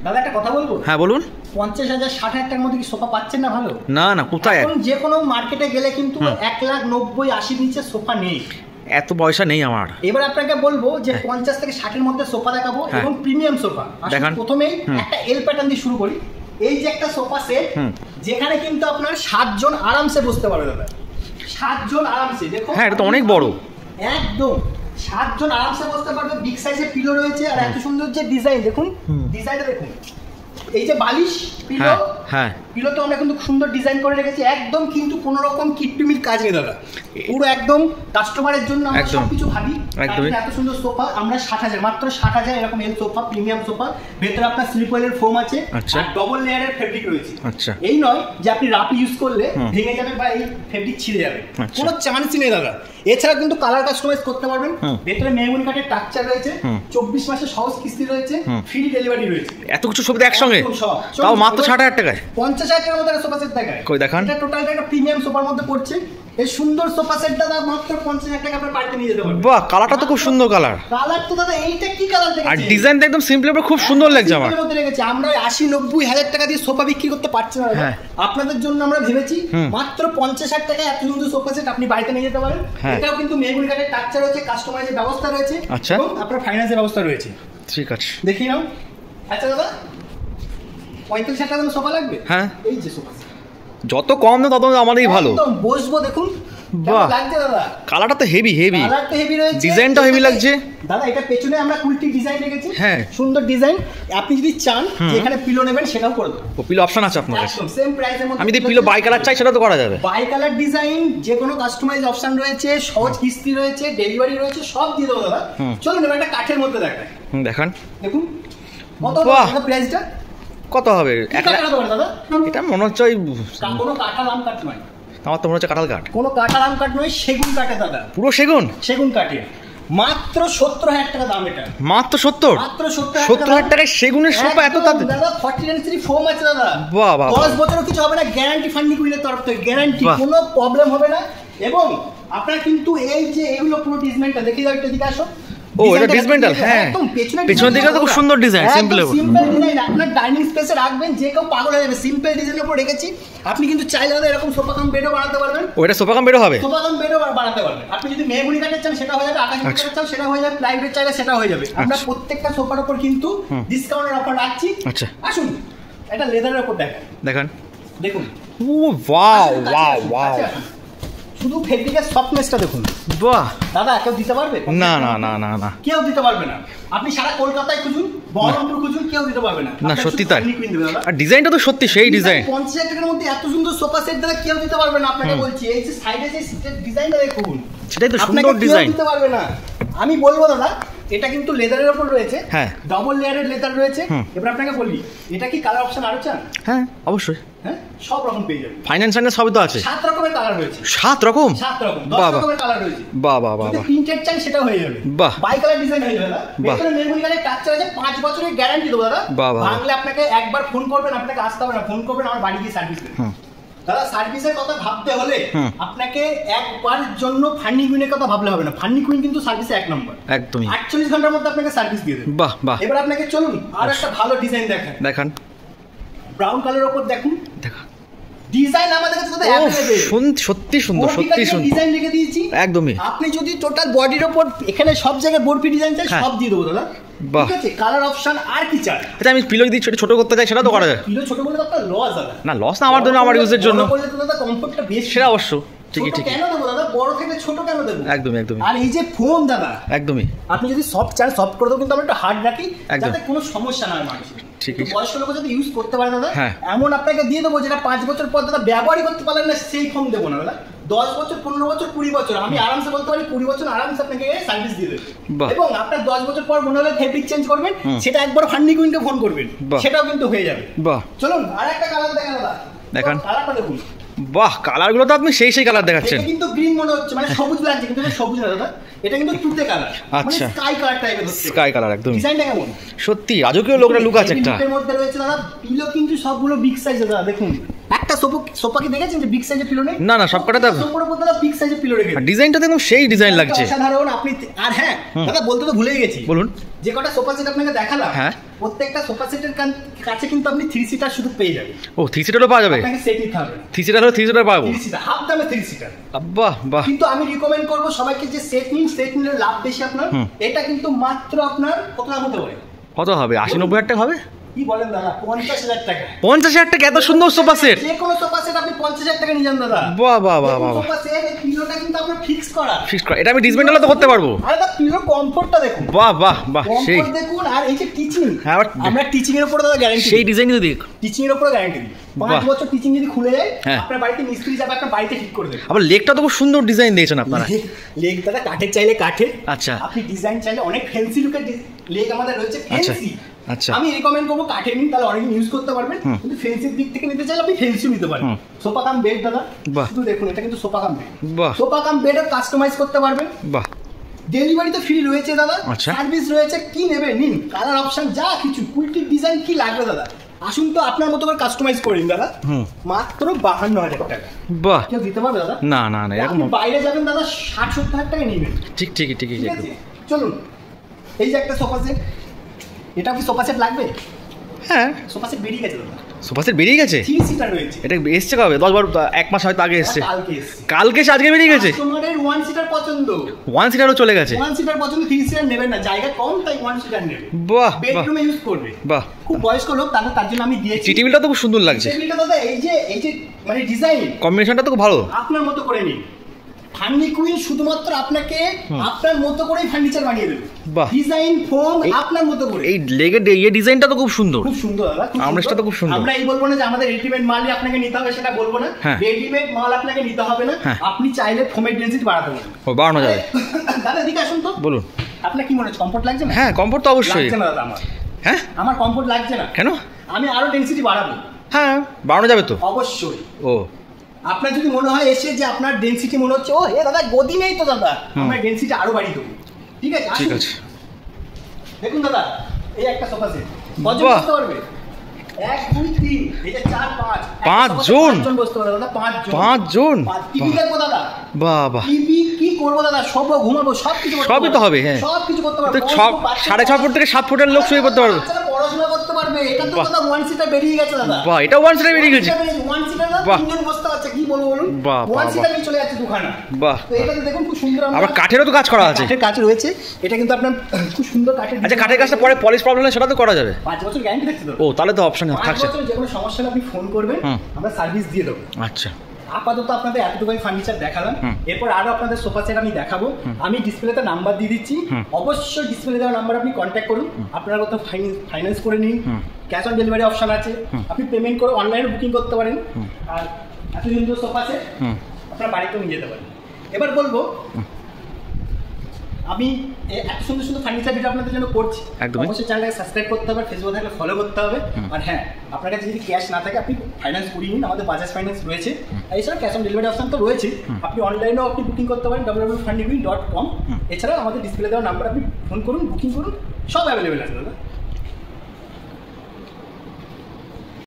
দাদা একটা কথা বলবো? হ্যাঁ বলুন। 50,000 60,000 টাকার মধ্যে কি সোফা পাচ্ছেন না ভালো? না না, কোথায়? এখন যে কোনো মার্কেটে গেলে কিন্তু 1,90,80 নিচে সোফা নেই। এত পয়সা নেই আমার। এবার আপনাকে বলবো যে 50 থেকে 60 এর মধ্যে সোফা দেখাবো এবং প্রিমিয়াম সোফা। দেখান। প্রথমেই একটা এল প্যাটার্ন দিয়ে শুরু করি। এই যে একটা সোফা সেট, যেখানে কিন্তু আপনার 7 জন আরামসে বসতে পারবে দাদা। 7 জন আরামসে। দেখো হ্যাঁ, এটা তো অনেক বড়। একদম 7 জন আরামসে বসতে পারবে। বিগ সাইজের পিলো রয়েছে আর এত সুন্দর যে ডিজাইন, দেখুন ডিজাইনটা দেখুন। এই যে বালিশ পিলো, হ্যাঁ পিলো তো আমরা কিন্তু সুন্দর ডিজাইন করে রেখেছি। একদম কিন্তু কোনো রকম কিটমির কাজ নেই দাদা, পুরো একদম কাস্টমারের জন্য আমরা সবকিছু ভাবি। এত সুন্দর সোফা আমরা 60,000, মাত্র 60,000 এরকম এল সোফা, প্রিমিয়াম সোফা। ভেতরে আপনার স্লিপ ওয়েলের ফোম আছে আর ডবল লেয়ারের ফেব্রিক রয়েছে। এই নয় যে আপনি রাফ ইউজ করলে ভেঙে যাবে বা এই ফেব্রিক ছিঁড়ে যাবে, কোনো চান্সই নেই দাদা। এছাড়া কিন্তু কালার কাস্টমাইজ করতে পারবেন। ভেতরে মেহগুনি কাঠের স্ট্রাকচার রয়েছে, 24 মাসের সহজ কিস্তি রয়েছে, ফ্রি ডেলিভারি রয়েছে। এত কিছু সুবিধা একসঙ্গে, তাও মাত্র 60,000 টাকায়। 50,000 টাকার মধ্যে সোফা সেট দেখায়। কই দেখান। এটা টোটালটা একটা প্রিমিয়াম সোফার মধ্যে পড়ছে। এই সুন্দর সোফা সেটটা দাদা মাত্র 50,000 টাকা আপনার বাড়িতে নিয়ে যেতে পারবেন। বাহ, কালারটা তো খুব সুন্দর কালার। কালার তো দাদা এইটা কি কালার দেখেছেন? আর ডিজাইনটা একদম সিম্পল এবং খুব সুন্দর লাগছে আমার। এর মধ্যে রেখেছি আমরা 80-90,000 টাকা দিয়ে সোফা বিক্রি করতে পারছি না। আপনাদের জন্য আমরা ভেবেছি মাত্র 50,000 টাকায় এত সুন্দর সোফা সেট আপনি বাড়িতে নিয়ে যেতে পারেন। এটাও কিন্তু মেহগুনি কাঠের স্ট্রাকচার রয়েছে, কাস্টমাইজের ব্যবস্থা রয়েছে এবং আপনার ফাইন্যান্সের ব্যবস্থা রয়েছে। ঠিক আছে, দেখিয়ে নাও। আচ্ছা দাদা, 35,000 টাকা সোফা লাগবে? হ্যাঁ, এই যে সোফা যত কম না তত আমারই ভালো। একদম বসবো, দেখুন কেমন লাগছে দাদা। কালারটা তো হেভি হেভি, কালারটা হেভি রয়েছে, ডিজাইনটা হেভি লাগছে দাদা। এটা পেছনে আমরা কুলটি ডিজাইন রেখেছি, হ্যাঁ সুন্দর ডিজাইন। আপনি যদি চান যে এখানে পিলো নেবেন সেটাও করে দেব। ও পিলো অপশন আছে আপনার কাছে? একদম সেম প্রাইসের মধ্যে। আমি যদি পিলো বাই কালার চাই সেটা তো করা যাবে। বাই কালার ডিজাইন, যে কোনো কাস্টমাইজ অপশন রয়েছে, সহজ কিস্তি রয়েছে, ডেলিভারি রয়েছে, সব দিয়ে দেবো দাদা। চলুন এবার একটা কাঠের মধ্যে দেখাই। দেখান, দেখুন কত প্রাইসটা কত হবে? এটা মনে হচ্ছে কোনো কাঁঠাল আম কাঠ নয়। আমার তো মনে হচ্ছে কাঁঠাল কাঠ। কোনো কাঁঠাল আম কাঠ নয়, সেগুন কাঠে দাদা। পুরো সেগুন, সেগুন কাঠে। মাত্র 70,000 টাকা দাম এটা। মাত্র 70? মাত্র 70,000 টাকায় সেগুনের সোফা এত দাদা। 40 ফোম আছে দাদা। বাহ বাহ, 10 বছরও কিছু হবে না, গ্যারান্টি ফান্ডি কুইনের তরফ থেকে গ্যারান্টি, কোনো প্রবলেম হবে না। এবং আপনারা কিন্তু এই যে এগুলো পুরো ডিসমেন্টটা দেখে যাও, একটু দিকে আসো। ও এটা ডিসমেন্টাল, হ্যাঁ একদম পেছনের দিকে তো খুব সুন্দর ডিজাইন, সিম্পল ডিজাইন। আপনার ডাইনিং স্পেসে রাখবেন, যে কেউ পাগল হয়ে যাবে। সিম্পল ডিজাইনের উপর রেখেছি। আপনি কিন্তু চাইলে এরকম সোফা কাম বেডও বানাতে পারবেন। ওটা সোফা কাম বেডও হবে, সোফা কাম বেডও বানাতে পারবেন। আপনি যদি মেহগুনি কাঠের চান সেটা হয়ে যাবে, আকাশি কাঠের চান সেটা হয়ে যাবে, প্লাইউডের চাইলে সেটা হয়ে যাবে। আমরা প্রত্যেকটা সোফার উপর কিন্তু ডিসকাউন্টের অফার রাখছি। আচ্ছা আসুন, এটা লেদারের উপর দেখান, দেখুন। ও ওয়াও ওয়াও ওয়াও, শুধু ফেব্রিকের সফটনেসটা দেখুন। বাহ দাদা, কেউ দিতে পারবে? না না না না না, কেউ দিতে পারবে না। আপনি সারা কলকাতায় খুঁজুন, বহরমপুর খুঁজুন, কেউ দিতে পারবে না। না সত্যি তাই, আর ডিজাইনটা তো সত্যি সেই ডিজাইন। 50,000 টাকার মধ্যে এত সুন্দর সোফা সেট দাদা কেউ দিতে পারবে না। আপনাকে বলছি, এই যে সাইডে যে ডিজাইনটা দেখুন, সেটাই তো সুন্দর ডিজাইন। দিতে পারবে না। আমি বলবো দাদা, এটা কিন্তু লেদারের উপর রয়েছে, হ্যাঁ ডবল লেয়ারের লেদার রয়েছে। এবার আপনাকে বলি, এটা কি কালার অপশন আরো চান? হ্যাঁ অবশ্যই, হ্যাঁ সব রকম পেয়ে যাবেন। ফাইন্যান্স সবই তো আছে। 7 রকমের কালার রয়েছে। 7 রকম? 7 রকম, 10 রকমের কালার রয়েছে। বাহ বাহ বাহ, প্রিন্টেড চান সেটা হয়ে যাবে। বাহ, বাই কালার ডিজাইন হয়ে যাবে দাদা। ভেতরে মেহগুনি কাঠের স্ট্রাকচার আছে, 5 বছরের গ্যারান্টি দেবো দাদা। ভাঙলে আপনাকে একবার ফোন করবেন, আপনাকে আসতে হবে না, ফোন করবেন, আমার বাড়ি গিয়ে সার্ভিস দেবেন। দাদা সার্ভিসের কথা ভাবতে হলে আপনাকে একবার জন্য ফান্নি কুইনের কথা ভাবলে হবে না। ফান্নি কুইন কিন্তু সার্ভিসে 1 নম্বর, একদমই 48 ঘন্টার মধ্যে আপনাকে সার্ভিস দিয়ে দেবে। বাহ বাহ, এবার আপনাকে চলুন আর একটা ভালো ডিজাইন দেখান। ব্রাউন কালারের উপর দেখুন, ডিজাইন আমাদের কাছে দাদা अवेलेबल, সত্যি সুন্দর, সত্যি সুন্দর ডিজাইন রেখে দিয়েছি। একদমই, আপনি যদি টোটাল বডির উপর এখানে সব জায়গায় বরফি ডিজাইন চাই, সব দিয়ে দেবো দাদা। ঠিক আছে, কালার অপশন আর কি চাই? এটা আমি পিলো যদি ছোট করতে চাই সেটা তো করা যায়। পিলো ছোট করলে তো আপনার লস দাদা। না লস না, আমার জন্য, আমার ইউজের জন্য করলে তো দাদা কমফর্টটা বেশি। সেটা অবশ্য ঠিকই ঠিক। কেন দেবো দাদা, বড় থেকে ছোট কেন দেবো? একদমই একদমই। আর এই যে ফোম দাদা, একদমই আপনি যদি সফট চান সফট করে দেবো, কিন্তু আমরা একটু হার্ড রাখি যাতে কোনো সমস্যা না হয় মানুষের। ঠিক আছে, বয়স্ক লোক যদি ইউজ করতে পারে দাদা, এমন আপনাকে দিয়ে দেবো যেটা 5 বছর পর দাদা ব্যবহারই করতে পারলেন না, সেই ফোম দেবো না দাদা। 10 বছর, 15 বছর, 20 বছর, আমি আরামসে বলতে পারি 20 বছর আরামসে আপনাকে সার্ভিস দিয়ে দেবে। এবং আপনার 10 বছর পর মনে হলে ফেব্রিক চেঞ্জ করবেন, সেটা একবার ফান্নি কুইনকে ফোন করবেন, সেটাও কিন্তু হয়ে যাবে। বাহ, চলুন আর একটা কালার দেখান দাদা। দেখান কালারটা দেখুন। বাহ, কালারগুলো তো আপনি সেই কালার দেখাচ্ছেন। এটা কিন্তু গ্রিন মনে হচ্ছে, মানে সবুজ লাগছে, কিন্তু এটা সবুজ না দাদা, এটা কিন্তু তুতে কালার। আচ্ছা, স্কাই কালার টাইপের হচ্ছে। স্কাই কালার একদম। ডিজাইনটা কেমন? সত্যি রাজকীয় লোকরা লুক আছে একটা। এর মধ্যে রয়েছে দাদা পিলো, কিন্তু সবগুলো বিগ সাইজের দাদা। দেখুন একটা সোফা কি দেখেছেন যে বিগ সাইজের পিলো নেই? না না, সবকটা দাদা সোফার উপর দাদা বিগ সাইজের পিলো রেখেছে। ডিজাইনটা একদম সেই ডিজাইন লাগছে, সাধারণ। আপনি আর হ্যাঁ দাদা বলতে তো ভুলেই গেছি, বলুন যে কটা সোফা সেট আপনাকে দেখালাম, হ্যাঁ, প্রত্যেকটা সোফা সেটের কাছে কিন্তু আপনি 3 সিটার শুধু পেয়ে যাবেন। ও 3 সিটারও পাওয়া যাবে? আপনাকে সেট নিতে হবে। 3 সিটার হলে 3 সিটার পাবো? 3 সিটার হাফ দামে 3 সিটার। বাহ বাহ। কিন্তু আমি রিকমেন্ড করব সবাইকে যে সেট নিন, সেট নিলে লাভ বেশি আপনার। এটা কিন্তু মাত্র আপনার কত দাম হতে পারে? কত হবে? 80-90 হাজার টাকা হবে? কি বলেন দাদা? 50,000 টাকা। 50,000 টাকা এত সুন্দর সোফা সেট? যে কোনো সোফা সেট আপনি 50,000 টাকা নিয়ে যান দাদা। বাহ বাহ বাহ বাহ। সোফা সেট এই পিলোটা কিন্তু আপনার ফিক্স করা। ফিক্স করা। এটা আমি ডিসমেন্টালও তো করতে পারবো? আরে দা পিলো কমফোর্টটা দেখুন। বাহ বাহ বাহ, সেই কমফোর্ট দেখুন। আর এই যে টিচিং, হ্যাঁ, আমরা টিচিং এর উপরে দাদা গ্যারান্টি সেই ডিজাইন যদি টিচিং এর উপরে গ্যারান্টি দিই। 5 বছর টিচিং যদি খুলে যায়, হ্যাঁ, আপনার বাড়িতে মিস্ত্রি যাবে, আপনার বাড়িতে ঠিক করে দেবে। আবার লেগটা তো খুব সুন্দর ডিজাইন দিয়েছেন আপনারা। লেগ দাদা কাঠের চাইলে কাঠের, আচ্ছা, আপনি ডিজাইন চাইলে অনেক ফ্যান্সি লুকের লেগ আমাদের রয়েছে, ফ্যান্সি। আচ্ছা, আমি রিকমেন্ড করবো কাঠের নিন, তাহলে অনেক ইউজ করতে পারবেন। কিন্তু ফ্যান্সির দিক থেকে নিতে চাইলে আপনি ফ্যান্সি নিতে পারবেন। সোফা কাম বেড দাদা, শুধু দেখুন এটা কিন্তু সোফা কাম বেড। বাহ, সোফা কাম বেড কাস্টমাইজ করতে পারবেন। বাহ, ডেলিভারি তো ফ্রি রয়েছে দাদা, আচ্ছা, সার্ভিস রয়েছে। কি নেবে নিন, কালার অপশন যা কিছু, কুইল্টির ডিজাইন কি লাগবে দাদা, আসুন তো আপনার মতো করে কাস্টমাইজ করে নিন দাদা। মাত্র 52,000 টাকা। বাহ, কেউ দিতে পারবে দাদা? না না না, এরকম বাইরে যাবেন দাদা 60-70,000 টাকা নেবেন। ঠিক ঠিক ঠিক ঠিক আছে। চলুন, এই যে একটা সোফা সেট, এটা কি সোফা সেট লাগবে? হ্যাঁ, সোফা সেট বেরিয়ে গেছে দাদা। সোফা সেট বেরিয়ে গেছে? 3 সিটার রয়েছে। এটা এসছে কবে? 10-12 1 মাস হয়তো আগে এসছে। কালকে এসছে। কালকে এসে আজকে বেরিয়ে গেছে? তোমাদের 1 সিটার পছন্দ, 1 সিটারও চলে গেছে। 1 সিটার পছন্দ, 3 সিটার নেবেন না, জায়গা কম তাই 1 সিটার নেবে। বাহ, বেডরুমে ইউজ করবে। বাহ, খুব বয়স্ক লোক, তার জন্য আমি দিয়েছি। টেবিলটা তো খুব সুন্দর লাগছে। টেবিলটা দাদা এই যে মানে ডিজাইন কম্বিনেশনটা তো খুব ভালো। আপনার মতো করে নিন। ফার্নি কুইন শুধুমাত্র আপনাকে আপনার মতো করেই ফার্নিচার বানিয়ে দেবে। বাহ, ডিজাইন ফোম আপনার মতো করে। এই লেগের এই ডিজাইনটা তো খুব সুন্দর, খুব সুন্দর দাদা। আমরেস্টটা তো খুব সুন্দর। আমরা এই বলবো না যে আমাদের রেডিমেড মালই আপনাকে নিতে হবে, সেটা বলবো না। রেডিমেড মাল আপনাকে নিতে হবে না, আপনি চাইলে ফোমের ডেনসিটি বাড়াতে পারেন। ও, বাড়ানো যাবে। দাদা এদিকে আসুন তো। বলুন, আপনার কি মনে হচ্ছে কমফোর্ট লাগছে না? হ্যাঁ, কমফোর্ট তো অবশ্যই লাগছে না দাদা আমার। হ্যাঁ, আমার কমফোর্ট লাগছে না। কেন? আমি আরো ডেনসিটি বাড়াবো। হ্যাঁ, বাড়ানো যাবে তো অবশ্যই। ও, আপনার যদি মনে হয় এসে যে আপনার ডেনসিটি মনে হচ্ছে ও এ দাদা গদি নেই তো দাদা, আমরা ডেনসিটি আরো বাড়িয়ে দেবো। ঠিক আছে, ঠিক আছে। দেখুন দাদা, এই একটা সোফা সেট কজন বসতে পারবে? 1 2 3 এই যে 4 5 5 জন বসতে পারবে দাদা। 5 জন। টিভি দেখবো দাদা। বাহ বাহ, টিভি কি করবো দাদা, সব ঘুমাবো, সবকিছু সবই তো হবে। হ্যাঁ, সবকিছু করতে পারবে। 6.5 ফুট থেকে 7 ফুটের লোক শুয়ে পড়তে পারবে, পড়াশোনা করতে পারবে। এটা তো দাদা 1 সিটার বেরিয়ে গেছে দাদা। বাহ, এটা 1 সিটার বেরিয়ে গেছে। 1 সিটার দাদা 3 জন বসতে পারছে, কি বলবো বলুন? 1 সিটার নিয়ে চলে যাচ্ছে দুখানা। বাহ, তো এটা দেখুন খুব সুন্দর। আবার কাঠেরও তো কাজ করা আছে। কাঠের কাজ রয়েছে, এটা কিন্তু আপনার খুব সুন্দর কাঠের। আচ্ছা, কাঠের কাজটা পরে পলিশ প্রবলেম হলে সেটা তো করা যাবে? 5 বছর গ্যারান্টি থাকছে তো। ও, তাহলে তো অপশন থাকছে। 5 বছর যে কোনো সমস্যা হলে আপনি ফোন করবেন, আমরা সার্ভিস দিয়ে দেবো। আচ্ছা, আপাতত আপনাদের এতটুকুই ফার্নিচার দেখালাম। এরপর আরো আপনাদের সোফা সেট আমি দেখাবো। আমি ডিসপ্লেতে নাম্বার দিয়ে দিচ্ছি, অবশ্যই ডিসপ্লে দেওয়া নাম্বার আপনি কন্ট্যাক্ট করুন। আপনারা কত ফাইন্যান্স করে নিন, ক্যাশ অন ডেলিভারি অপশন আছে, আপনি পেমেন্ট করে অনলাইনে বুকিং করতে পারেন। আর এত সুন্দর সোফা সেট আপনার বাড়িতেও নিয়ে যেতে পারেন। এবার বলবো, আমি এত সুন্দর সুন্দর ফার্নিচার ভিডিও আপনাদের জন্য করছি, অবশ্যই চ্যানেলটাকে সাবস্ক্রাইব করতে হবে, ফেসবুক থাকলে ফলো করতে হবে। আর হ্যাঁ, আপনার কাছে যদি ক্যাশ না থাকে আপনি ফাইন্যান্স করিয়ে নিন, আমাদের বাজাজ ফাইন্যান্স রয়েছে। এছাড়া ক্যাশ অন ডেলিভারি অপশন তো রয়েছে, আপনি অনলাইনেও আপনি বুকিং করতে পারেন www.funnybuild.com। এছাড়া আমাদের ডিসপ্লে দেওয়া নাম্বার আপনি ফোন করুন, বুকিং করুন, সব অ্যাভেলেবেল আছে দাদা।